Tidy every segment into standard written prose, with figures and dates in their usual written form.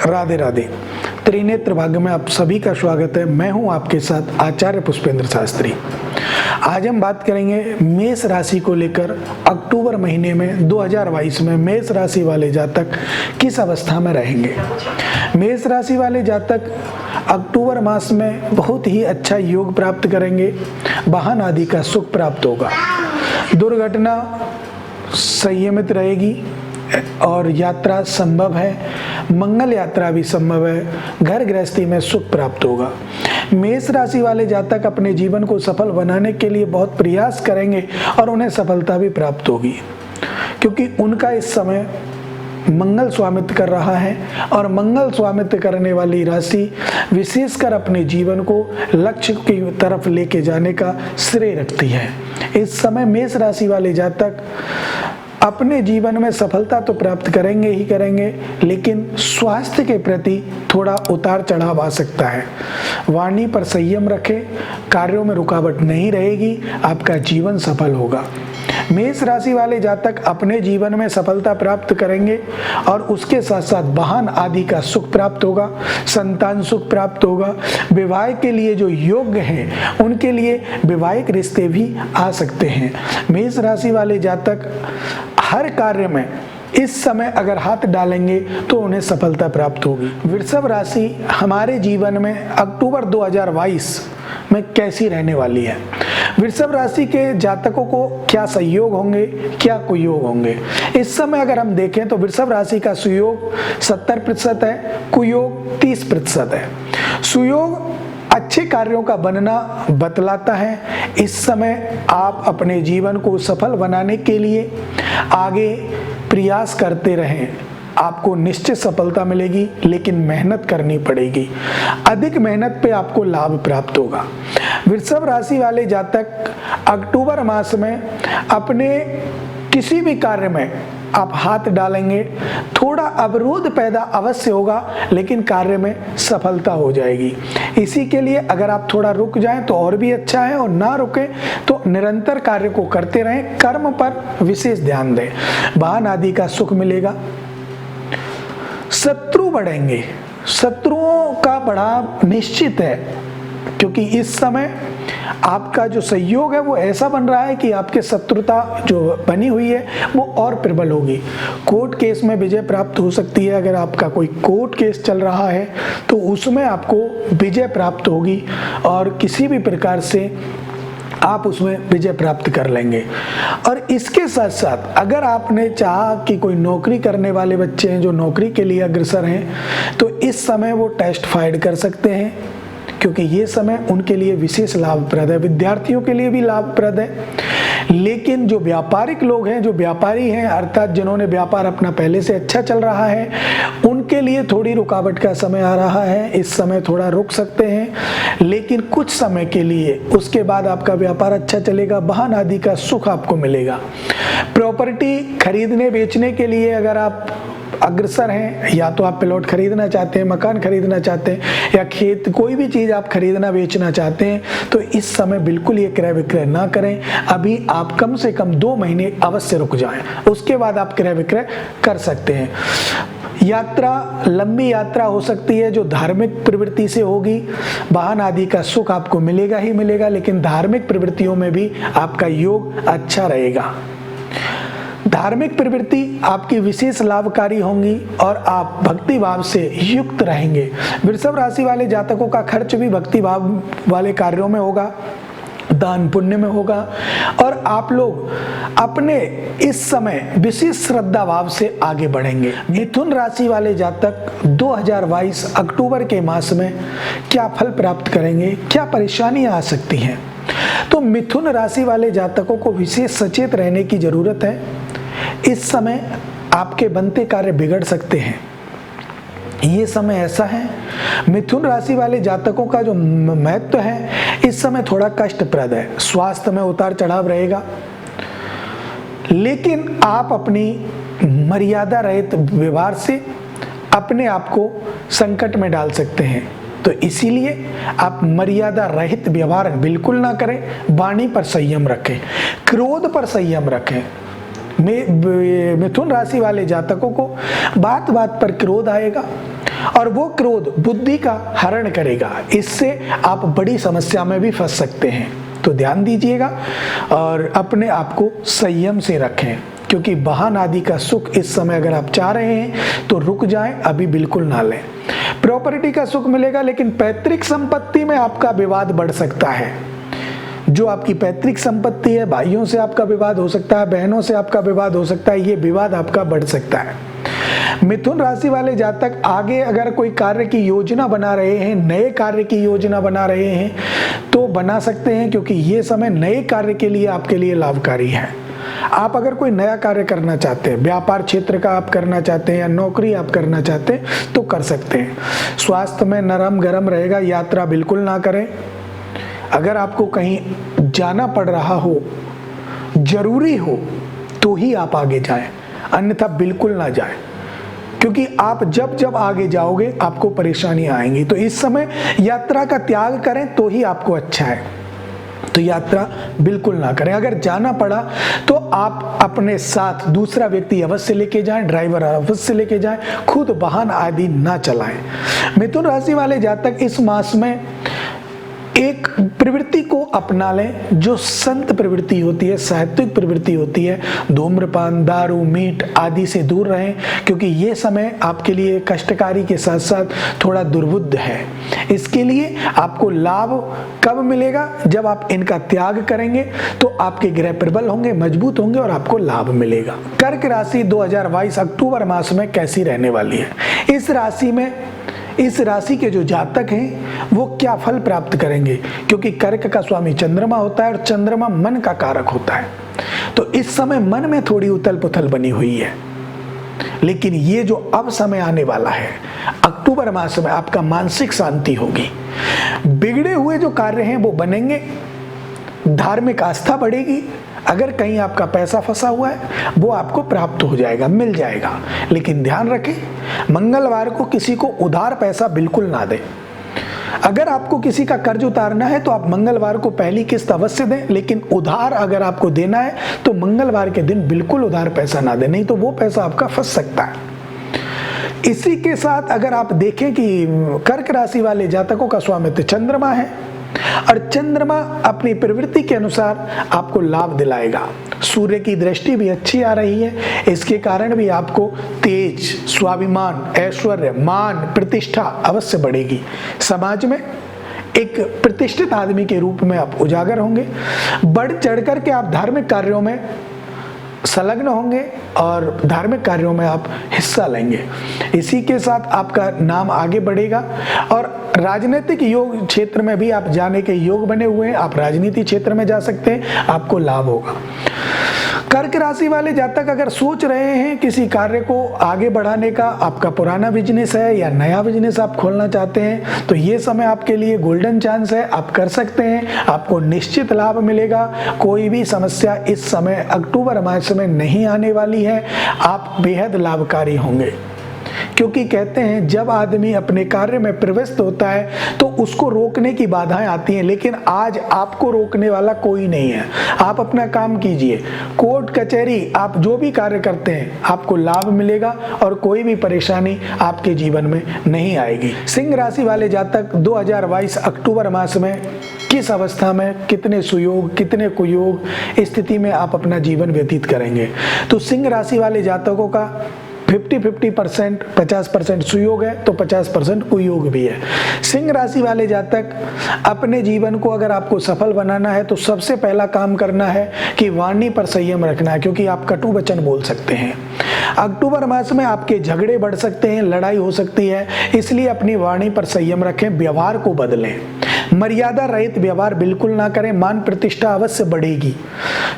राधे राधे। त्रिनेत्र भाग्य में आप सभी का स्वागत है। मैं हूं आपके साथ आचार्य पुष्पेंद्र शास्त्री। आज हम बात करेंगे मेष राशि को लेकर। अक्टूबर महीने में 2022 में मेष राशि वाले जातक किस अवस्था में रहेंगे। मेष राशि वाले जातक अक्टूबर मास में बहुत ही अच्छा योग प्राप्त करेंगे। वाहन आदि का सुख प्राप्त होगा। दुर्घटना संयमित रहेगी और यात्रा संभव है। मंगल यात्रा भी संभव है। घर गृहस्थी में सुख प्राप्त होगा। मेष राशि वाले जातक अपने जीवन को सफल बनाने के लिए बहुत प्रयास करेंगे और उन्हें सफलता भी प्राप्त होगी, क्योंकि उनका इस समय मंगल स्वामित्व कर रहा है और मंगल स्वामित्व करने वाली राशि विशेषकर अपने जीवन को लक्ष्य की तरफ लेके जाने का श्रेय रखती है। इस समय मेष राशि वाले जातक अपने जीवन में सफलता तो प्राप्त करेंगे ही करेंगे, लेकिन स्वास्थ्य के प्रति थोड़ा उतार चढ़ाव आ सकता है। वाणी पर संयम रखें, कार्यों में रुकावट नहीं रहेगी, आपका जीवन सफल होगा। मेष राशि वाले जातक अपने जीवन में सफलता प्राप्त करेंगे और उसके साथ साथ वाहन आदि का सुख प्राप्त होगा, संतान सुख प्राप्त होगा। विवाह के लिए जो योग्य हैं उनके लिए वैवाहिक रिश्ते भी आ सकते हैं। मेष राशि वाले जातक हर कार्य में इस समय अगर हाथ डालेंगे तो उन्हें सफलता प्राप्त होगी। वृषभ राशि हमारे जीवन में अक्टूबर 2022 में कैसी रहने वाली है। वृषभ राशि के जातकों को क्या संयोग होंगे, क्या कुयोग होंगे। इस समय अगर हम देखें तो वृषभ राशि का सुयोग 70% है, कुयोग 30% है। सुयोग अच्छे कार्यों का बनना बतलाता है। इस समय आप अपने जीवन को सफल बनाने के लिए आगे प्रयास करते रहें। आपको निश्चित सफलता मिलेगी, लेकिन मेहनत करनी पड़ेगी। अधिक मेहनत पे आपको लाभ प्राप्त होगा। वृषभ राशि वाले जातक अक्टूबर मास में अपने किसी भी कार्य में आप हाथ डालेंगे, थोड़ा अवरोध पैदा अवश्य होगा, लेकिन कार्य में सफलता हो जाएगी। इसी के लिए अगर आप थोड़ा रुक जाएं तो और भी अच्छा है, और ना रुकें तो निरंतर कार्य को करते रहें। कर्म पर विशेष ध्यान दें। वाहन आदि का सुख मिलेगा। शत्रु बढ़ेंगे। शत्रुओं का बढ़ाव निश्चित है, क्योंकि इस समय आपका जो सहयोग है वो ऐसा बन रहा है कि आपके शत्रुता जो बनी हुई है वो और प्रबल होगी। कोर्ट केस में विजय प्राप्त हो सकती है। अगर आपका कोई कोर्ट केस चल रहा है तो उसमें आपको विजय प्राप्त होगी और किसी भी प्रकार से आप उसमें विजय प्राप्त कर लेंगे। और इसके साथ साथ अगर आपने चाहा कि कोई नौकरी करने वाले बच्चे हैं जो नौकरी के लिए अग्रसर हैं, तो इस समय वो टेस्ट फाइल कर सकते हैं, क्योंकि ये समय उनके लिए विशेष लाभप्रद है। विद्यार्थियों के लिए भी लाभप्रद है। लेकिन जो व्यापारिक लोग हैं, जो व्यापारी हैं, अर्थात जिन्होंने व्यापार अपना पहले से अच्छा चल रहा है, उनके लिए थोड़ी रुकावट का समय आ रहा है। इस समय थोड़ा रुक सकते हैं, लेकिन कुछ समय के लिए, उसके बाद आपका व्यापार अच्छा चलेगा। वाहन आदि का सुख आपको मिलेगा। प्रॉपर्टी खरीदने बेचने के लिए अगर आप अग्रसर हैं, या तो आप प्लॉट खरीदना चाहते हैं, मकान खरीदना चाहते हैं, या खेत, कोई भी चीज आप खरीदना बेचना चाहते हैं, तो इस समय बिल्कुल ये क्रय विक्रय ना करें। अभी आप कम से कम 2 महीने अवश्य रुक जाएं, उसके बाद आप क्रय विक्रय कर सकते हैं। यात्रा, लंबी यात्रा हो सकती है जो धार्मिक प्रवृत्ति से होगी। वाहन आदि का सुख आपको मिलेगा ही मिलेगा, लेकिन धार्मिक प्रवृत्तियों में भी आपका योग अच्छा रहेगा। धार्मिक प्रवृत्ति आपकी विशेष लाभकारी होंगी और आप भक्ति भाव से युक्त रहेंगे। वृषभ राशि वाले जातकों का खर्च भी भक्ति भाव वाले कार्यों में होगा, दान पुण्य में होगा, और आप लोग अपने इस समय विशेष श्रद्धा भाव से आगे बढ़ेंगे। मिथुन राशि वाले जातक 2022 अक्टूबर के मास में क्या फल प्राप्त करेंगे, क्या परेशानियां आ सकती हैं। तो मिथुन राशि वाले जातकों को विशेष सचेत रहने की जरूरत है। इस समय आपके बनते कार्य बिगड़ सकते हैं। ये समय ऐसा है, मिथुन राशि वाले जातकों का जो महत्व है इस समय थोड़ा कष्टप्रद है। स्वास्थ्य में उतार चढ़ाव रहेगा, लेकिन आप अपनी मर्यादा रहित व्यवहार से अपने आप को संकट में डाल सकते हैं। तो इसीलिए आप मर्यादा रहित व्यवहार बिल्कुल ना करें। वाणी पर संयम रखें, क्रोध पर संयम रखें। मिथुन राशि वाले जातकों को बात बात पर क्रोध आएगा और वो क्रोध बुद्धि का हरण करेगा, इससे आप बड़ी समस्या में भी फंस सकते हैं। तो ध्यान दीजिएगा और अपने आप को संयम से रखें, क्योंकि वाहन आदि का सुख इस समय अगर आप चाह रहे हैं तो रुक जाएं, अभी बिल्कुल ना लें। प्रॉपर्टी का सुख मिलेगा, लेकिन पैतृक संपत्ति में आपका विवाद बढ़ सकता है। जो आपकी पैतृक संपत्ति है, भाइयों से आपका विवाद हो सकता है, बहनों से आपका विवाद हो सकता है, ये विवाद आपका बढ़ सकता है। मिथुन राशि वाले जातक आगे अगर कोई कार्य की योजना बना रहे हैं, नए कार्य की योजना बना रहे हैं तो बना सकते हैं, क्योंकि ये समय नए कार्य के लिए आपके लिए लाभकारी है। आप अगर कोई नया कार्य करना चाहते हैं, व्यापार क्षेत्र का आप करना चाहते हैं या नौकरी आप करना चाहते हैं तो कर सकते हैं। स्वास्थ्य में नरम गरम रहेगा, यात्रा बिल्कुल ना करें। अगर आपको कहीं जाना पड़ रहा हो, जरूरी हो, तो ही आप आगे जाएं, अन्यथा बिल्कुल ना जाएं, क्योंकि आप जब जब आगे जाओगे आपको परेशानी आएंगी। तो इस समय यात्रा का त्याग करें तो ही आपको अच्छा है, तो यात्रा बिल्कुल ना करें। अगर जाना पड़ा तो आप अपने साथ दूसरा व्यक्ति अवश्य लेके जाएं, ड्राइवर अवश्य लेके जाएं, खुद वाहन आदि ना चलाएं। मिथुन राशि वाले जातक इस मास में एक प्रवृत्ति को अपना लें जो संत प्रवृत्ति होती है, सात्विक प्रवृत्ति होती है। धूम्रपान, दारू, मीट आदि से दूर रहें, क्योंकि ये समय आपके लिए कष्टकारी के साथ साथ थोड़ा दुर्बुद्ध है। इसके लिए आपको लाभ कब मिलेगा? जब आप इनका त्याग करेंगे तो आपके ग्रह प्रबल होंगे, मजबूत होंगे और आपको लाभ मिलेगा। कर्क राशि 2022 अक्टूबर मास में कैसी रहने वाली है? इस राशि के जो जातक हैं वो क्या फल प्राप्त करेंगे? क्योंकि कर्क का स्वामी चंद्रमा होता है और चंद्रमा मन का कारक होता है। तो इस समय मन में थोड़ी उथल पुथल बनी हुई है, लेकिन ये जो अब समय आने वाला है अक्टूबर मास में, आपका मानसिक शांति होगी, बिगड़े हुए जो कार्य हैं वो बनेंगे, धार्मिक आस्था बढ़ेगी। अगर कहीं आपका पैसा फंसा हुआ है वो आपको प्राप्त हो जाएगा, मिल जाएगा। लेकिन ध्यान रखें, मंगलवार को किसी को उधार पैसा बिल्कुल ना दें। अगर आपको किसी का कर्ज उतारना है तो आप मंगलवार को पहली किस्त अवश्य दें, लेकिन उधार अगर आपको देना है तो मंगलवार के दिन बिल्कुल उधार पैसा ना दें, नहीं तो वो पैसा आपका फंस सकता है। इसी के साथ अगर आप देखें कि कर्क राशि वाले जातकों का स्वामित्व चंद्रमा है और चंद्रमा अपनी प्रवृत्ति के अनुसार आपको लाभ दिलाएगा। सूर्य की दृष्टि भी अच्छी आ रही है, इसके कारण भी आपको तेज, स्वाभिमान, ऐश्वर्य, मान, प्रतिष्ठा अवश्य बढ़ेगी। समाज में एक प्रतिष्ठित आदमी के रूप में आप उजागर होंगे। बढ़ चढ़कर के आप धार्मिक कार्यों में संलग्न होंगे और धार्मिक कार्यों में आप हिस्सा लेंगे। इसी के साथ आपका नाम आगे बढ़ेगा और राजनीतिक योग क्षेत्र में भी आप जाने के योग बने हुए हैं। आप राजनीति क्षेत्र में जा सकते हैं, आपको लाभ होगा। कर्क राशि वाले जातक अगर सोच रहे हैं किसी कार्य को आगे बढ़ाने का, आपका पुराना बिजनेस है या नया बिजनेस आप खोलना चाहते हैं, तो ये समय आपके लिए गोल्डन चांस है, आप कर सकते हैं, आपको निश्चित लाभ मिलेगा। कोई भी समस्या इस समय अक्टूबर मास में नहीं आने वाली है, आप बेहद लाभकारी होंगे। क्योंकि कहते हैं जब आदमी अपने कार्य में प्रवृत्त होता है तो उसको रोकने की बाधाएं आती हैं, लेकिन आज आपको रोकने वाला कोई नहीं है। आप अपना काम कीजिए, कोर्ट कचहरी, आप जो भी कार्य करते हैं आपको लाभ मिलेगा और कोई भी परेशानी आपके जीवन में नहीं आएगी। सिंह राशि वाले जातक 2022 अक्टूबर मास में किस अवस्था में, कितने सुयोग, कितने कुयोग स्थिति में आप अपना जीवन व्यतीत करेंगे? तो सिंह राशि वाले जातकों का 50-50%, 50% सुयोग है तो 50% कुयोग भी है। सिंह राशि वाले जातक अपने जीवन को अगर आपको सफल बनाना है तो सबसे पहला काम करना है कि वाणी पर संयम रखना है, क्योंकि आप कटु वचन बोल सकते हैं। अक्टूबर मास में आपके झगड़े बढ़ सकते हैं, लड़ाई हो सकती है, इसलिए अपनी वाणी पर संयम रखें, व्यवहार को बदलें, मर्यादा रहित व्यवहार बिल्कुल ना करें। मान प्रतिष्ठा अवश्य बढ़ेगी,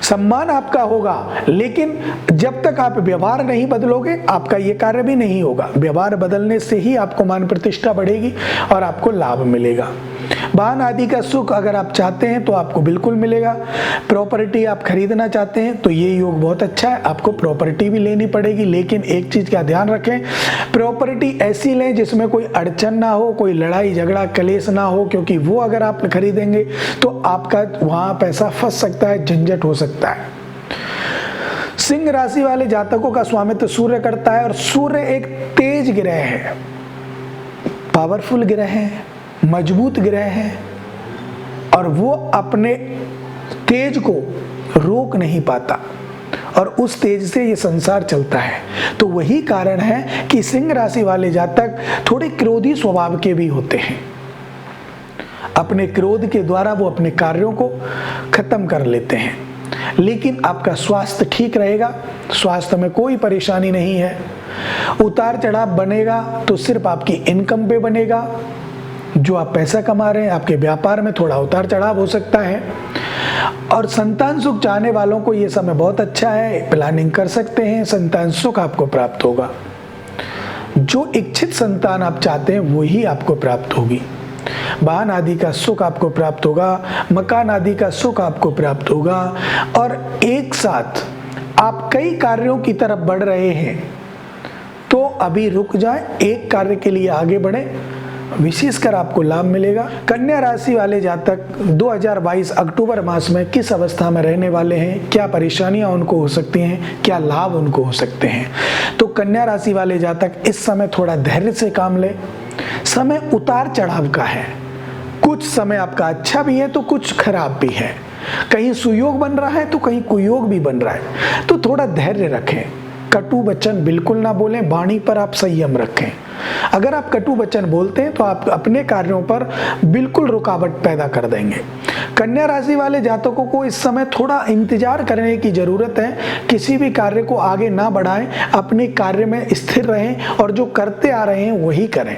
सम्मान आपका होगा, लेकिन जब तक आप व्यवहार नहीं बदलोगे आपका ये कार्य भी नहीं होगा। व्यवहार बदलने से ही आपको मान प्रतिष्ठा बढ़ेगी और आपको लाभ मिलेगा। वाहन आदि का सुख अगर आप चाहते हैं तो आपको बिल्कुल मिलेगा। प्रॉपर्टी आप खरीदना चाहते हैं तो ये योग बहुत अच्छा है, आपको प्रॉपर्टी भी लेनी पड़ेगी, लेकिन एक चीज का ध्यान रखें, प्रॉपर्टी ऐसी लें जिसमें कोई अड़चन ना हो, कोई लड़ाई झगड़ा कलेश ना हो, क्योंकि वो अगर आप खरीदेंगे तो आपका वहां पैसा फंस सकता है, झंझट हो सकता है। सिंह राशि वाले जातकों का स्वामित्व सूर्य करता है और सूर्य एक तेज ग्रह है। पावरफुल ग्रह है, मजबूत ग्रह है और वो अपने तेज को रोक नहीं पाता और उस तेज से ये संसार चलता है। तो वही कारण है कि सिंह राशि वाले जातक थोड़े क्रोधी स्वभाव के भी होते हैं। अपने क्रोध के द्वारा वो अपने कार्यों को खत्म कर लेते हैं। लेकिन आपका स्वास्थ्य ठीक रहेगा, स्वास्थ्य में कोई परेशानी नहीं है। उतार चढ़ाव बनेगा तो सिर्फ आपकी इनकम पे बनेगा। जो आप पैसा कमा रहे हैं, आपके व्यापार में थोड़ा उतार चढ़ाव हो सकता है। और संतान सुख चाहने वालों को ये समय बहुत अच्छा है, प्लानिंग कर सकते हैं, संतान सुख आपको प्राप्त होगा। जो इच्छित संतान आप चाहते हैं वही आपको प्राप्त होगी। वाहन आदि का सुख आपको प्राप्त होगा, मकान आदि का सुख आपको प्राप्त होगा। और एक साथ आप कई कार्यों की तरफ बढ़ रहे हैं तो अभी रुक जाए, एक कार्य के लिए आगे बढ़े, विशेषकर आपको लाभ मिलेगा। कन्या राशि वाले जातक 2022 अक्टूबर मास में किस अवस्था में रहने वाले हैं, क्या परेशानियां उनको हो सकती हैं, क्या लाभ उनको हो सकते हैं। तो कन्या राशि वाले जातक इस समय थोड़ा धैर्य से काम ले। समय उतार चढ़ाव का है, कुछ समय आपका अच्छा भी है तो कुछ खराब भी है। कहीं सुयोग बन रहा है तो कहीं कुयोग भी बन रहा है। तो थोड़ा धैर्य रखें, कटु वचन बिल्कुल ना बोलें, वाणी पर आप संयम रखें। अगर आप कटु वचन बोलते हैं तो आप अपने कार्यों पर बिल्कुल रुकावट पैदा कर देंगे। कन्या राशि वाले जातकों को इस समय थोड़ा इंतजार करने की जरूरत है। किसी भी कार्य को आगे ना बढ़ाएं, अपने कार्य में स्थिर रहें और जो करते आ रहे हैं वही करें।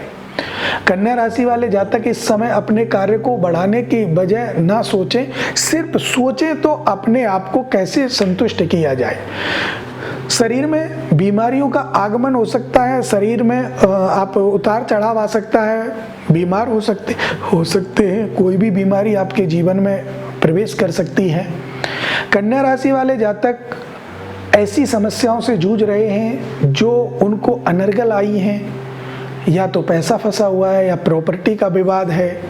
कन्या राशि वाले जातक इस समय अपने कार्य को बढ़ाने की बजाय ना सोचें, सिर्फ सोचें तो अपने आप को कैसे संतुष्ट किया जाए। शरीर में बीमारियों का आगमन हो सकता है, शरीर में आप उतार चढ़ाव आ सकता है, बीमार हो सकते हैं, कोई भी बीमारी आपके जीवन में प्रवेश कर सकती है। कन्या राशि वाले जातक ऐसी समस्याओं से जूझ रहे हैं जो उनको अनर्गल आई हैं, या तो पैसा फंसा हुआ है या प्रॉपर्टी का विवाद है।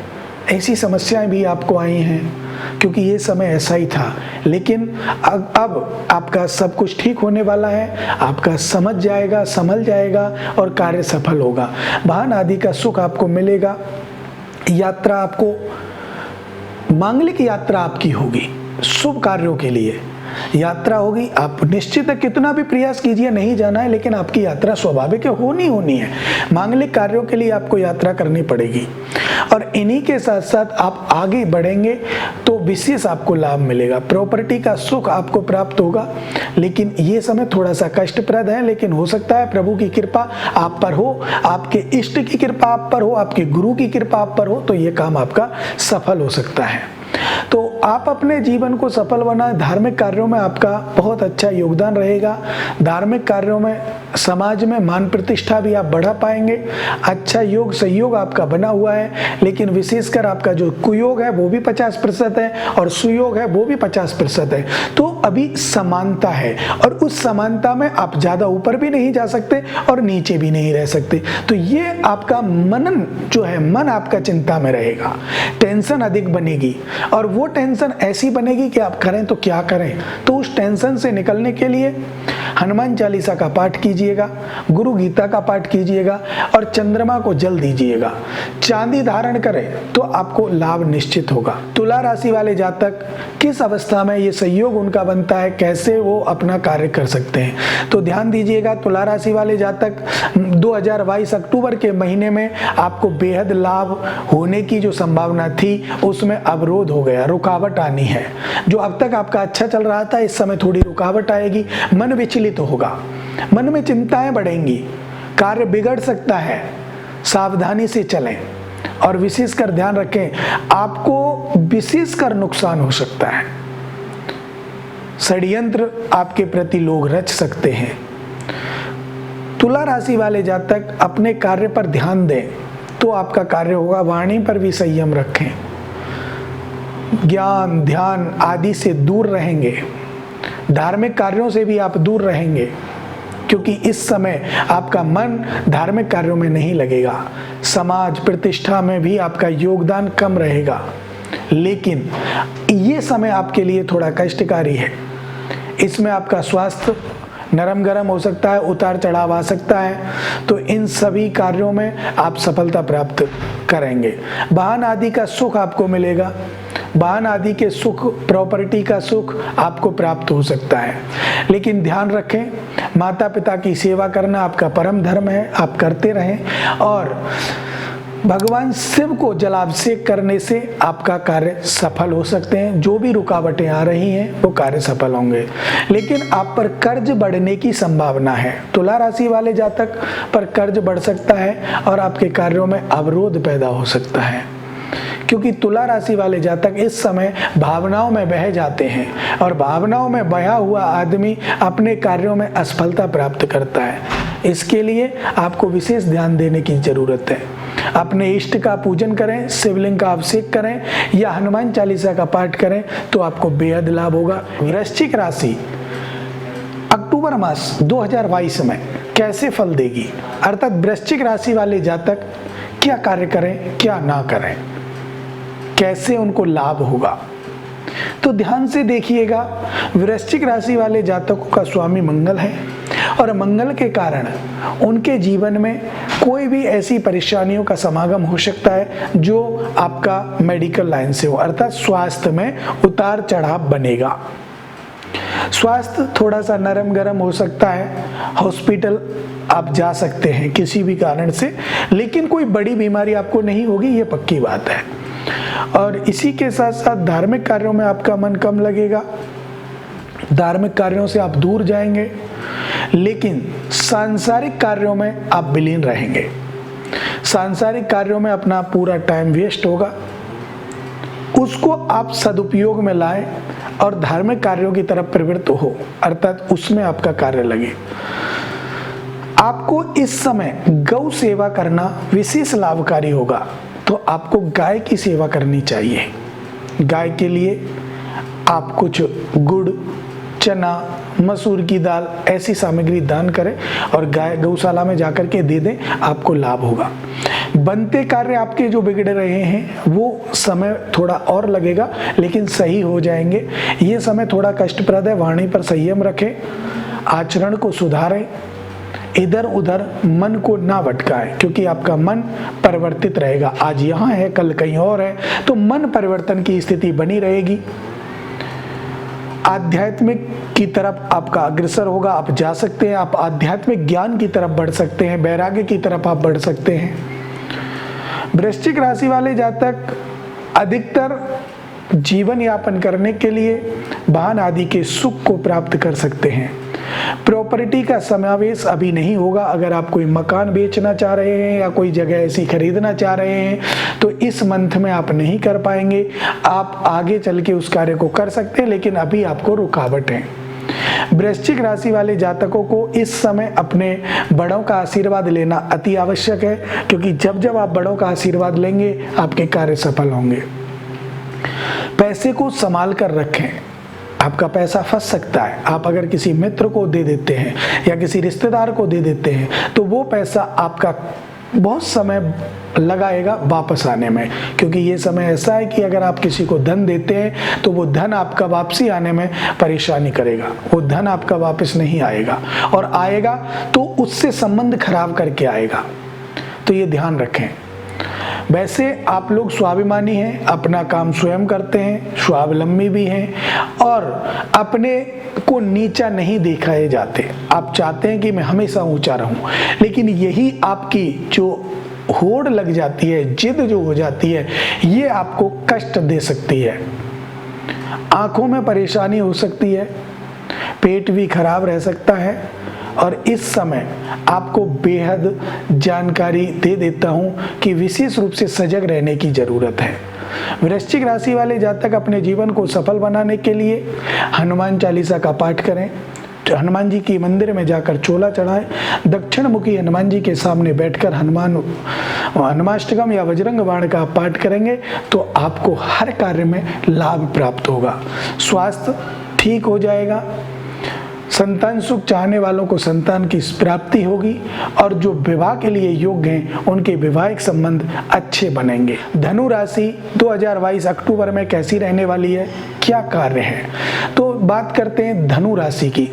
ऐसी समस्याएं भी आपको आई हैं क्योंकि ये समय ऐसा ही था। लेकिन अब आपका सब कुछ ठीक होने वाला है, आपका समझ जाएगा, संभल जाएगा और कार्य सफल होगा। वाहन आदि का सुख आपको मिलेगा। यात्रा आपको, मांगलिक यात्रा आपकी होगी, शुभ कार्यों के लिए यात्रा होगी। आप निश्चित है, कितना भी प्रयास कीजिए, नहीं जाना है, लेकिन आपकी यात्रा स्वाभाविक है, होनी है। मांगलिक कार्यों के लिए आपको यात्रा करनी पड़ेगी और इन्हीं के साथ साथ आप आगे बढ़ेंगे तो विशेष आपको लाभ मिलेगा। प्रॉपर्टी का सुख आपको प्राप्त होगा, लेकिन ये समय थोड़ा सा कष्टप्रद है। लेकिन हो सकता है प्रभु की कृपा आप पर हो, आपके इष्ट की कृपा आप पर हो, आपके गुरु की कृपा आप पर हो, तो ये काम आपका सफल हो सकता है। तो आप अपने जीवन को सफल बनाएं। धार्मिक कार्यों में आपका बहुत अच्छा योगदान रहेगा। धार्मिक कार्यों में समाज में मान प्रतिष्ठा भी आप बढ़ा पाएंगे। अच्छा योग सहयोग आपका बना हुआ है, लेकिन विशेषकर आपका जो कुयोग है वो भी 50% है और सुयोग है वो भी 50% है। तो अभी समानता है और उस समानता में आप ज्यादा ऊपर भी नहीं जा सकते और नीचे भी नहीं रह सकते। तो ये आपका मनन जो है, मन आपका चिंता में रहेगा, टेंशन अधिक बनेगी और वो टेंशन ऐसी बनेगी कि आप करें तो क्या करें। तो उस टेंशन से निकलने के लिए हनुमान चालीसा का पाठ कीजिएगा, गुरु गीता का पाठ कीजिएगा और चंद्रमा को जल दीजिएगा। चांदी धारण करें तो आपको लाभ निश्चित होगा। तुला राशि वाले जातक किस अवस्था में ये सहयोग उनका बनता है, कैसे वो अपना कार्य कर सकते हैं, तो ध्यान दीजिएगा। तुला राशि वाले जातक 2022 अक्टूबर के महीने में आपको बेहद लाभ होने की जो संभावना थी उसमें अवरोध हो गया, रुकावट आनी है। जो अब तक आपका अच्छा चल रहा था, इस समय थोड़ी रुकावट आएगी, मन विचलित होगा, मन में चिंताएं बढ़ेंगी, कार्य बिगड़ सकता है। सावधानी से चलें और विशेषकर ध्यान रखें, आपको विशेषकर नुकसान हो सकता है। षड्यंत्र आपके प्रति लोग रच सकते हैं। तुला राशि वाले जातक अपने कार्य पर ध्यान दें तो आपका कार्य होगा। वाणी पर भी संयम रखें, ज्ञान ध्यान आदि से दूर रहेंगे, धार्मिक कार्यों से भी आप दूर रहेंगे क्योंकि इस समय आपका मन धार्मिक कार्यों में नहीं लगेगा। समाज प्रतिष्ठा में भी आपका योगदान कम रहेगा, लेकिन ये समय आपके लिए थोड़ा कष्टकारी है। इसमें आपका स्वास्थ्य नरम गरम हो सकता है, उतार चढ़ाव आ सकता है, तो इन सभी कार्यों में आप सफलता प्राप्त करेंगे। वाहन आदि का सुख आपको मिलेगा, वाहन आदि के सुख, प्रॉपर्टी का सुख आपको प्राप्त हो सकता है। लेकिन ध्यान रखें, माता पिता की सेवा करना आपका परम धर्म है, आप करते रहें और भगवान शिव को जलाभिषेक करने से आपका कार्य सफल हो सकते हैं। जो भी रुकावटें आ रही हैं वो कार्य सफल होंगे। लेकिन आप पर कर्ज बढ़ने की संभावना है। तुला राशि वाले जातक पर कर्ज बढ़ सकता है और आपके कार्यों में अवरोध पैदा हो सकता है, क्योंकि तुला राशि वाले जातक इस समय भावनाओं में बह जाते हैं और भावनाओं में बहा हुआ आदमी अपने कार्यों में असफलता प्राप्त करता है। इसके लिए आपको विशेष ध्यान देने की जरूरत है। अपने इष्ट का पूजन करें, शिवलिंग का अभिषेक करें या हनुमान चालीसा का पाठ करें तो आपको बेहद लाभ होगा। वृश्चिक राशि अक्टूबर मास 2022 में कैसे फल देगी, अर्थात वृश्चिक राशि वाले जातक क्या कार्य करें, क्या ना करें, कैसे उनको लाभ होगा, तो ध्यान से देखिएगा। वृश्चिक राशि वाले जातकों का स्वामी मंगल है और मंगल के कारण उनके जीवन में कोई भी ऐसी परेशानियों का समागम हो सकता है जो आपका मेडिकल लाइन से हो, अर्थात स्वास्थ्य में उतार चढ़ाव बनेगा। स्वास्थ्य थोड़ा सा नरम गरम हो सकता है, हॉस्पिटल आप जा सकते हैं किसी भी कारण से, लेकिन कोई बड़ी बीमारी आपको नहीं होगी, ये पक्की बात है। और इसी के साथ साथ धार्मिक कार्यों में आपका मन कम लगेगा, धार्मिक कार्यों से आप दूर जाएंगे, लेकिन सांसारिक कार्यों में आप विलीन रहेंगे। सांसारिक कार्यों में अपना पूरा टाइम वेस्ट होगा, उसको आप सदुपयोग में लाएं और धार्मिक कार्यों की तरफ प्रवृत्त हो, अर्थात उसमें आपका कार्य लगे। आपको इस समय गौ सेवा करना विशेष लाभकारी होगा, तो आपको गाय की सेवा करनी चाहिए। गाय के लिए आप कुछ गुड़, चना, मसूर की दाल ऐसी सामग्री दान करें और गाय गौशाला में जाकर के दे दें, आपको लाभ होगा। बनते कार्य आपके जो बिगड़ रहे हैं वो समय थोड़ा और लगेगा, लेकिन सही हो जाएंगे। ये समय थोड़ा कष्टप्रद है, वाणी पर संयम रखें, आचरण को सुधारें, इधर उधर मन को ना भटकाएं, क्योंकि आपका मन परिवर्तित रहेगा। आज यहाँ है, कल कहीं और है, तो मन परिवर्तन की स्थिति बनी रहेगी। आध्यात्मिक की तरफ आपका अग्रसर होगा, आप जा सकते हैं, आप आध्यात्मिक ज्ञान की तरफ बढ़ सकते हैं, वैराग्य की तरफ आप बढ़ सकते हैं। वृश्चिक राशि वाले जातक अधिकतर जीवन यापन करने के लिए वाहन आदि के सुख को प्राप्त कर सकते हैं। प्रॉपर्टी का समावेश अभी नहीं होगा। अगर आप कोई मकान बेचना चाह रहे हैं या कोई जगह ऐसी खरीदना चाह रहे हैं तो इस मंथ में आप नहीं कर पाएंगे। आप आगे चल के उस कार्य को कर सकते हैं, लेकिन अभी आपको रुकावट है। वृश्चिक राशि वाले जातकों को इस समय अपने बड़ों का आशीर्वाद लेना अति आवश्यक है, क्योंकि जब जब आप बड़ों का आशीर्वाद लेंगे आपके कार्य सफल होंगे। पैसे को संभाल कर रखें, आपका पैसा फंस सकता है। आप अगर किसी मित्र को दे देते हैं या किसी रिश्तेदार को दे देते हैं तो वो पैसा आपका बहुत समय लगाएगा वापस आने में, क्योंकि ये समय ऐसा है कि अगर आप किसी को धन देते हैं तो वो धन आपका वापसी आने में परेशानी करेगा। वो धन आपका वापस नहीं आएगा, और आएगा तो उससे संबंध खराब करके आएगा, तो ये ध्यान रखें। वैसे आप लोग स्वाभिमानी हैं, अपना काम स्वयं करते हैं, स्वावलंबी भी हैं और अपने को नीचा नहीं दिखाए जाते। आप चाहते हैं कि मैं हमेशा ऊंचा रहूं, लेकिन यही आपकी जो होड़ लग जाती है, जिद जो हो जाती है, ये आपको कष्ट दे सकती है। आंखों में परेशानी हो सकती है, पेट भी खराब रह सकता है, और इस समय आपको बेहद जानकारी दे देता हूं कि विशेष रूप से सजग रहने की जरूरत है। वृश्चिक राशि वाले जातक अपने जीवन को सफल बनाने के लिए हनुमान चालीसा का पाठ करें, हनुमान जी की मंदिर में जाकर चोला चढ़ाएं, दक्षिण मुखी हनुमान जी के सामने बैठकर हनुमाष्टकम या वज्रंग बाण का पाठ करेंगे तो आपको हर कार्य में लाभ प्राप्त होगा। स्वास्थ्य ठीक हो जाएगा, संतान सुख चाहने वालों को संतान की प्राप्ति होगी और जो विवाह के लिए योग्य हैं उनके वैवाहिक संबंध अच्छे बनेंगे। धनु राशि 2022 अक्टूबर में कैसी रहने वाली है, क्या कार्य है, तो बात करते हैं धनु राशि की।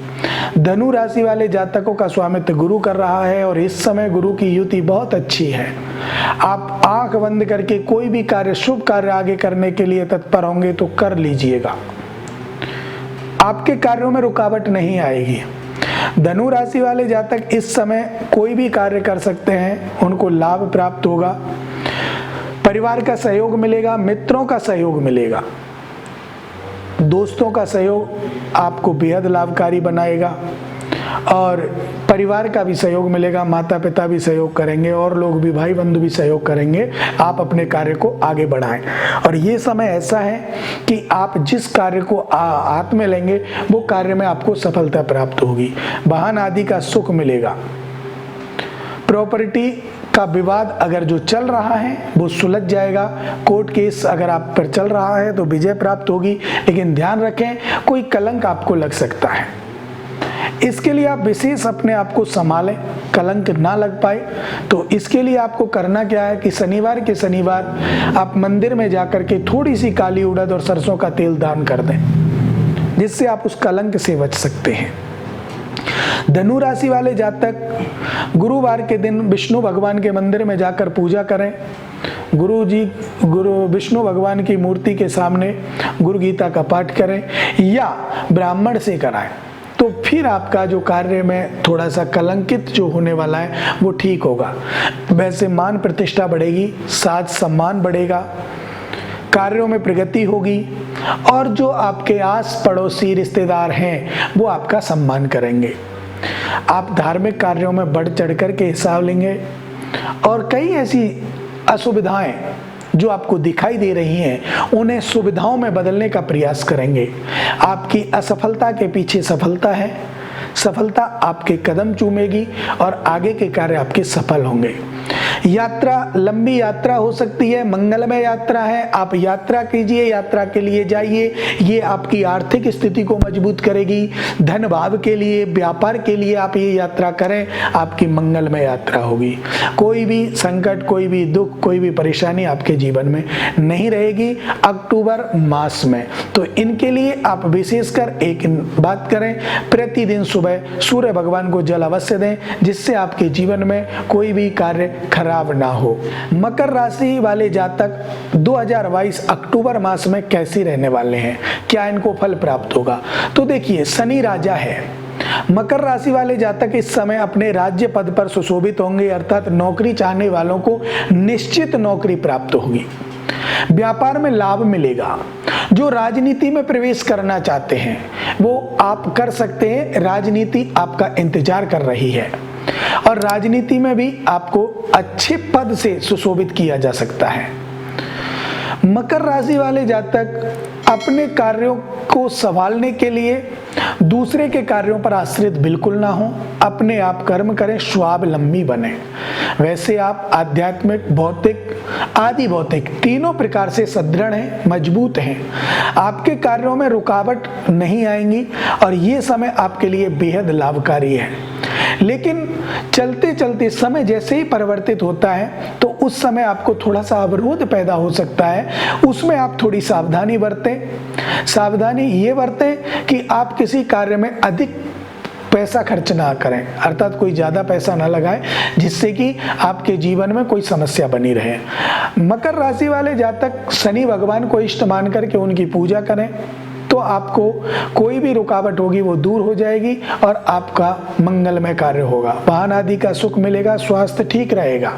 धनु राशि वाले जातकों का स्वामित्व गुरु कर रहा है और इस समय गुरु की युति बहुत अच्छी है। आप आंख बंद करके कोई भी कार्य, शुभ कार्य आगे करने के लिए तत्पर होंगे तो कर लीजिएगा, आपके कार्यों में रुकावट नहीं आएगी। धनु राशि वाले जातक इस समय कोई भी कार्य कर सकते हैं, उनको लाभ प्राप्त होगा, परिवार का सहयोग मिलेगा, मित्रों का सहयोग मिलेगा, दोस्तों का सहयोग आपको बेहद लाभकारी बनाएगा और परिवार का भी सहयोग मिलेगा, माता पिता भी सहयोग करेंगे और लोग भी, भाई बंधु भी सहयोग करेंगे, आप अपने कार्य को आगे बढ़ाएं। और ये समय ऐसा है कि आप जिस कार्य को हाथ में लेंगे वो कार्य में आपको सफलता प्राप्त होगी, वाहन आदि का सुख मिलेगा, प्रॉपर्टी का विवाद अगर जो चल रहा है वो सुलझ जाएगा, कोर्ट केस अगर आप पर चल रहा है तो विजय प्राप्त होगी, लेकिन ध्यान रखें कोई कलंक आपको लग सकता है, इसके लिए आप विशेष अपने आप को संभालें, कलंक ना लग पाए। तो इसके लिए आपको करना क्या है कि शनिवार के शनिवार आप मंदिर में जाकर के थोड़ी सी काली उड़द और सरसों का तेल दान कर दें, जिससे आप उस कलंक से बच सकते हैं। धनु राशि वाले जातक गुरुवार के दिन विष्णु भगवान के मंदिर में जाकर पूजा करें, गुरु विष्णु भगवान की मूर्ति के सामने गुरु गीता का पाठ करें या ब्राह्मण से कराएं, तो फिर आपका जो कार्य में थोड़ा सा कलंकित जो होने वाला है वो ठीक होगा। वैसे मान प्रतिष्ठा बढ़ेगी, साज सम्मान बढ़ेगा, कार्यों में प्रगति होगी और जो आपके आस पड़ोसी रिश्तेदार हैं वो आपका सम्मान करेंगे। आप धार्मिक कार्यों में बढ़ चढ़ कर के हिस्सा लेंगे और कई ऐसी असुविधाएं जो आपको दिखाई दे रही हैं उन्हें सुविधाओं में बदलने का प्रयास करेंगे। आपकी असफलता के पीछे सफलता है, सफलता आपके कदम चूमेगी और आगे के कार्य आपके सफल होंगे। यात्रा लंबी यात्रा हो सकती है, मंगलमय यात्रा है, आप यात्रा कीजिए, यात्रा के लिए जाइए, ये आपकी आर्थिक स्थिति को मजबूत करेगी। धन भाव के लिए, व्यापार के लिए आप ये यात्रा करें, आपकी मंगलमय यात्रा होगी। कोई भी संकट, कोई भी दुख, कोई भी परेशानी आपके जीवन में नहीं रहेगी अक्टूबर मास में। तो इनके लिए आप विशेषकर एक बात करें, प्रतिदिन सुबह सूर्य भगवान को जल अवश्य दें, जिससे आपके जीवन में कोई भी कार्य खराब ना हो। मकर राशि वाले जातक 2022 अक्टूबर मास में कैसे रहने वाले हैं, क्या इनको फल प्राप्त होगा, तो देखिए शनि राजा है। मकर राशि वाले जातक इस समय अपने राज्य पद पर सुशोभित होंगे, अर्थात नौकरी चाहने वालों को निश्चित नौकरी प्राप्त होगी, व्यापार में लाभ मिलेगा। जो राजनीति में प्रवेश करना चाहते हैं वो आप कर सकते हैं, राजनीति आपका इंतजार कर रही है और राजनीति में भी आपको अच्छे पद से सुशोभित किया जा सकता है। मकर राशि वाले जातक अपने कार्यों को संभालने के लिए दूसरे के कार्यों पर आश्रित बिल्कुल ना हो, अपने आप कर्म करें, स्वावलंबी बने। वैसे आप आध्यात्मिक, भौतिक, आदि भौतिक तीनों प्रकार से सुदृढ़ हैं, मजबूत हैं, आपके कार्यों में रुकावट नहीं आएंगी और ये समय आपके लिए बेहद लाभकारी है। लेकिन चलते चलते समय जैसे ही परिवर्तित होता है तो उस समय आपको थोड़ा सा अवरोध पैदा हो सकता है, उसमें आप थोड़ी सावधानी बरतें। सावधानी ये बरतें कि आप किसी कार्य में अधिक पैसा खर्च ना करें, अर्थात कोई ज़्यादा पैसा ना लगाएं जिससे कि आपके जीवन में कोई समस्या बनी रहे। मकर राशि वाले जातक शनि भगवान को इष्ट मान करके उनकी पूजा करें तो आपको कोई भी रुकावट होगी वो दूर हो जाएगी और आपका मंगलमय कार्य होगा। वाहन आदि का सुख मिलेगा, स्वास्थ्य ठीक रहेगा,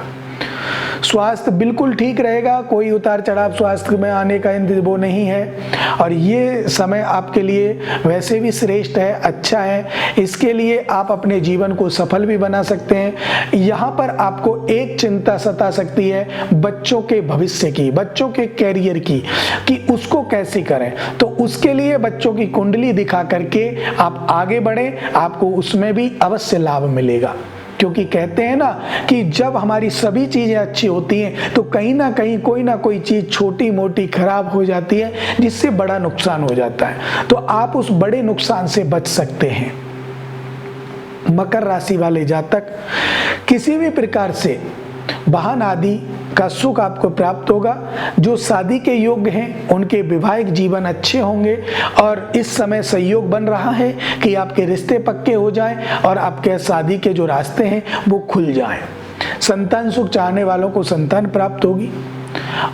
स्वास्थ्य बिल्कुल ठीक रहेगा, कोई उतार चढ़ाव स्वास्थ्य में आने का वो नहीं है और ये समय आपके लिए वैसे भी श्रेष्ठ है, अच्छा है। इसके लिए आप अपने जीवन को सफल भी बना सकते हैं। यहाँ पर आपको एक चिंता सता सकती है बच्चों के भविष्य की, बच्चों के कैरियर की, कि उसको कैसे करें। तो उसके लिए बच्चों की कुंडली दिखा करके आप आगे बढ़ें, आपको उसमें भी अवश्य लाभ मिलेगा। क्योंकि कहते हैं ना कि जब हमारी सभी चीजें अच्छी होती हैं तो कहीं ना कहीं कोई ना कोई चीज छोटी मोटी खराब हो जाती है जिससे बड़ा नुकसान हो जाता है। तो आप उस बड़े नुकसान से बच सकते हैं। मकर राशि वाले जातक किसी भी प्रकार से वाहन आदि का सुख आपको प्राप्त होगा। जो शादी के योग्य हैं उनके वैवाहिक जीवन अच्छे होंगे और इस समय संयोग बन रहा है कि आपके रिश्ते पक्के हो जाएं और आपके शादी के जो रास्ते हैं वो खुल जाएं। संतान सुख चाहने वालों को संतान प्राप्त होगी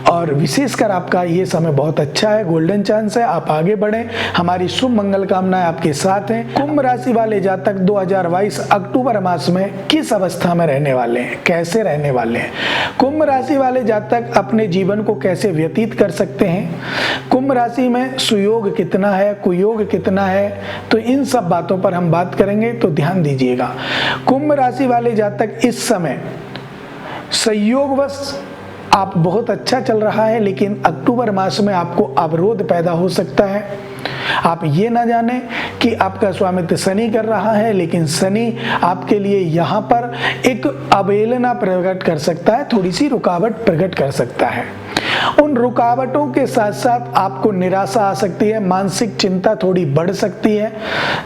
और विशेषकर आपका ये समय बहुत अच्छा है, गोल्डन चांस है, आप आगे बढ़ें। हमारी शुभ मंगल कामनाएं आपके साथ हैं। कुंभ राशि वाले जातक 2022 अक्टूबर मास में किस अवस्था में रहने वाले हैं, कैसे रहने वाले हैं? कुंभ राशि वाले जातक अपने जीवन को कैसे व्यतीत कर सकते हैं? कुंभ राशि में सुयोग कितना है, कुयोग कितना है, तो इन सब बातों पर हम बात करेंगे, तो ध्यान दीजिएगा। कुंभ राशि वाले जातक इस समय संयोगवश आप बहुत अच्छा चल रहा है, लेकिन अक्टूबर मास में आपको अवरोध पैदा हो सकता है। आप ये ना जाने कि आपका स्वामित्व शनि कर रहा है, लेकिन शनि आपके लिए यहाँ पर एक अवहेलना प्रकट कर सकता है, थोड़ी सी रुकावट प्रकट कर सकता है। उन रुकावटों के साथ साथ आपको निराशा आ सकती है, मानसिक चिंता थोड़ी बढ़ सकती है।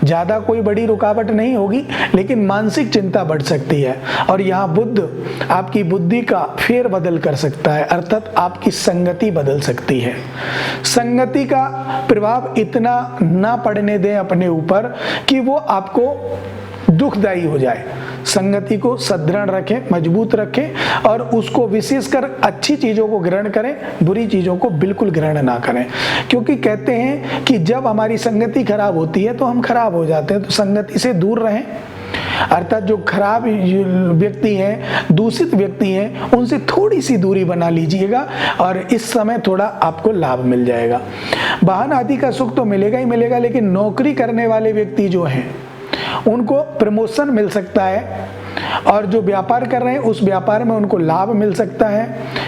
ज्यादा कोई बड़ी रुकावट नहीं होगी, लेकिन मानसिक चिंता बढ़ सकती है। और यहाँ बुध आपकी बुद्धि का फेर बदल कर सकता है, अर्थात आपकी संगति बदल सकती है। संगति का प्रभाव इतना ना पड़ने दें अपने ऊपर कि वो आपको दुखदायी हो जाए। संगति को सदृढ़ रखें, मजबूत रखें और उसको विशेषकर अच्छी चीजों को ग्रहण करें, बुरी चीजों को बिल्कुल ग्रहण ना करें। क्योंकि कहते हैं कि जब हमारी संगति खराब होती है तो हम खराब हो जाते हैं, तो संगति से दूर रहें। अर्थात जो खराब व्यक्ति हैं, दूषित व्यक्ति हैं, उनसे थोड़ी सी दूरी बना लीजिएगा और इस समय थोड़ा आपको लाभ मिल जाएगा। वाहन आदि का सुख तो मिलेगा ही मिलेगा, लेकिन नौकरी करने वाले व्यक्ति जो हैं उनको प्रमोशन मिल सकता है और जो व्यापार कर रहे हैं उस व्यापार में उनको लाभ मिल सकता है,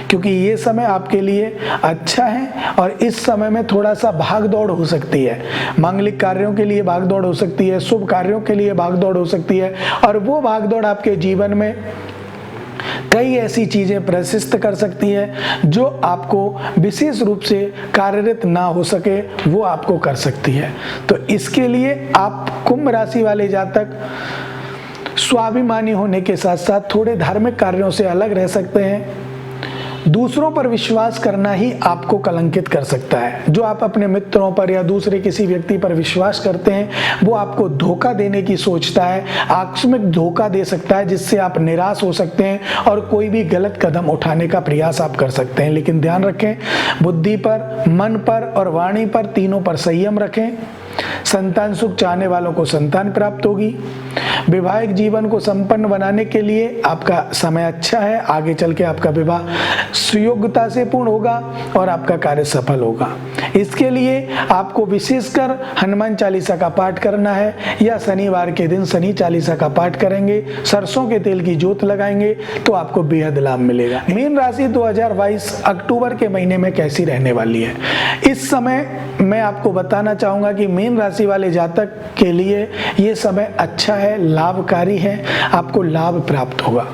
क्योंकि ये समय आपके लिए अच्छा है। और इस समय में थोड़ा सा भाग दौड़ हो सकती है, मांगलिक कार्यों के लिए भाग दौड़ हो सकती है, शुभ कार्यों के लिए भाग दौड़ हो सकती है, और वो भाग दौड़ आपके जीवन में कई ऐसी चीजें प्रशिष्ट कर सकती है जो आपको विशेष रूप से कार्यरत ना हो सके, वो आपको कर सकती है। तो इसके लिए आप कुंभ राशि वाले जातक स्वाभिमानी होने के साथ साथ थोड़े धार्मिक कार्यों से अलग रह सकते हैं। दूसरों पर विश्वास करना ही आपको कलंकित कर सकता है। जो आप अपने मित्रों पर या दूसरे किसी व्यक्ति पर विश्वास करते हैं वो आपको धोखा देने की सोचता है, आकस्मिक धोखा दे सकता है, जिससे आप निराश हो सकते हैं और कोई भी गलत कदम उठाने का प्रयास आप कर सकते हैं। लेकिन ध्यान रखें, बुद्धि पर, मन पर और वाणी पर, तीनों पर संयम रखें। संतान सुख चाहने वालों को संतान प्राप्त होगी। वैवाहिक जीवन को संपन्न बनाने के लिए आपका समय अच्छा है, आगे चल के आपका विवाह सुयोग्यता से पूर्ण होगा और आपका कार्य सफल होगा। इसके लिए आपको विशेषकर हनुमान चालीसा का पाठ करना है, या शनिवार के दिन शनि चालीसा का पाठ करेंगे, सरसों के तेल की ज्योत लगाएंगे तो आपको बेहद लाभ मिलेगा। मीन राशि 2022 अक्टूबर के महीने में कैसी रहने वाली है? इस समय मैं आपको बताना चाहूंगा कि मीन राशि वाले जातक के लिए ये समय अच्छा है, लाभकारी है, आपको लाभ प्राप्त होगा।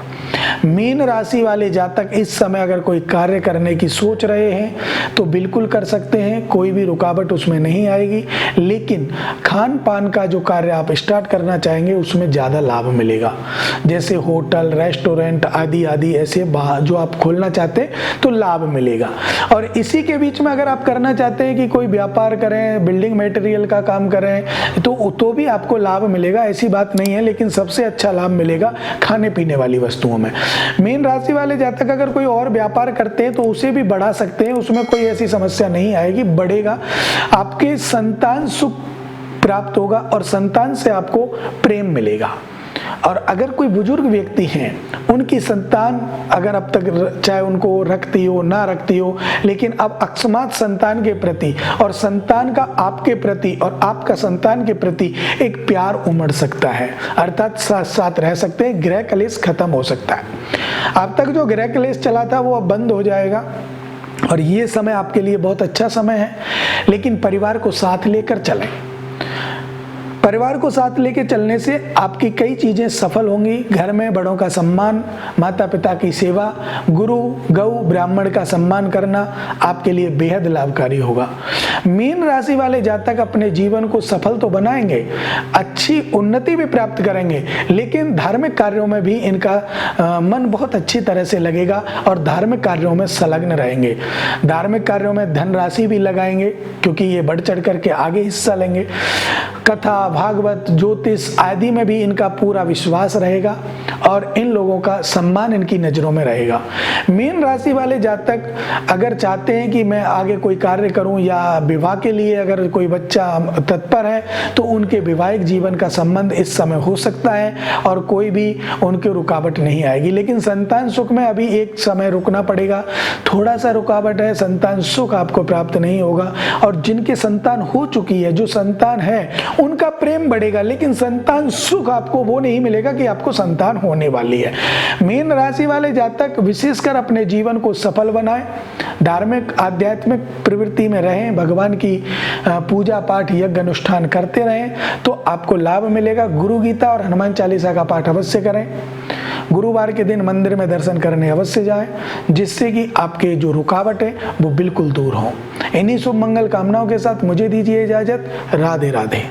मीन राशि वाले जातक इस समय अगर कोई कार्य करने की सोच रहे हैं तो बिल्कुल कर सकते हैं, कोई भी रुकावट उसमें नहीं आएगी। लेकिन खान पान का जो कार्य आप स्टार्ट करना चाहेंगे उसमें ज़्यादा लाभ मिलेगा, जैसे होटल, रेस्टोरेंट आदि आदि ऐसे जो आप खोलना चाहते हैं तो लाभ मिलेगा। और इसी के बीच में अगर आप करना चाहते हैं कि कोई व्यापार करें, बिल्डिंग मटेरियल का काम करें तो भी आपको लाभ मिलेगा, ऐसी बात नहीं है। लेकिन सबसे अच्छा लाभ मिलेगा खाने पीने वाली वस्तुओं में। मीन राशि वाले जातक अगर कोई और व्यापार करते हैं तो उसे भी बढ़ा सकते हैं, उसमें कोई ऐसी समस्या नहीं आएगी, बढ़ेगा। आपके संतान सुख प्राप्त होगा और संतान से आपको प्रेम मिलेगा। और अगर कोई बुजुर्ग व्यक्ति हैं, उनकी संतान अगर अब तक चाहे उनको रखती हो ना रखती हो, लेकिन अब अकस्मात संतान के प्रति और संतान का आपके प्रति और आपका संतान के प्रति एक प्यार उमड़ सकता है, अर्थात साथ साथ रह सकते हैं, गृह कलेश खत्म हो सकता है। अब तक जो गृह कलेश चला था वो अब बंद हो जाएगा और ये समय आपके लिए बहुत अच्छा समय है। लेकिन परिवार को साथ लेकर चलें। परिवार को साथ लेके चलने से आपकी कई चीजें सफल होंगी। घर में बड़ों का सम्मान, माता पिता की सेवा, गुरु गौ ब्राह्मण का सम्मान करना आपके लिए बेहद लाभकारी होगा। मीन राशि वाले जातक अपने जीवन को सफल तो बनाएंगे, अच्छी उन्नति भी प्राप्त करेंगे, लेकिन धार्मिक कार्यों में भी इनका मन बहुत अच्छी तरह से लगेगा और धार्मिक कार्यों में संलग्न रहेंगे। धार्मिक कार्यों में धनराशि भी लगाएंगे क्योंकि ये बढ़ चढ़ करके आगे हिस्सा लेंगे। कथा, भागवत, ज्योतिष आदि में भी इनका पूरा विश्वास रहेगा और इन लोगों का सम्मान इनकी नजरों में रहेगा। मीन राशि वाले जातक अगर चाहते हैं कि मैं आगे कोई कार्य करूं या विवाह के लिए अगर कोई बच्चा तत्पर है तो उनके वैवाहिक जीवन का संबंध इस समय हो सकता है और कोई भी उनके रुकावट नहीं आएगी। लेकिन संतान सुख में अभी एक समय रुकना पड़ेगा, थोड़ा सा रुकावट है, संतान सुख आपको प्राप्त नहीं होगा। और जिनके संतान हो चुकी है, जो संतान है, उनका प्रेम बढ़ेगा, लेकिन संतान सुख आपको वो नहीं मिलेगा कि आपको संतान होने वाली है। मीन राशि वाले जातक विशेषकर अपने जीवन को सफल बनाएं, धार्मिक आध्यात्मिक प्रवृत्ति में रहें, भगवान की पूजा पाठ यज्ञ अनुष्ठान करते रहें तो आपको लाभ मिलेगा। गुरु गीता और हनुमान चालीसा का पाठ अवश्य करें। गुरुवार के दिन मंदिर में दर्शन करने अवश्य जाएं, जिससे कि आपके जो रुकावट है वो बिल्कुल दूर हो। इन्हीं शुभ मंगल कामनाओं के साथ मुझे दीजिए इजाजत। राधे राधे।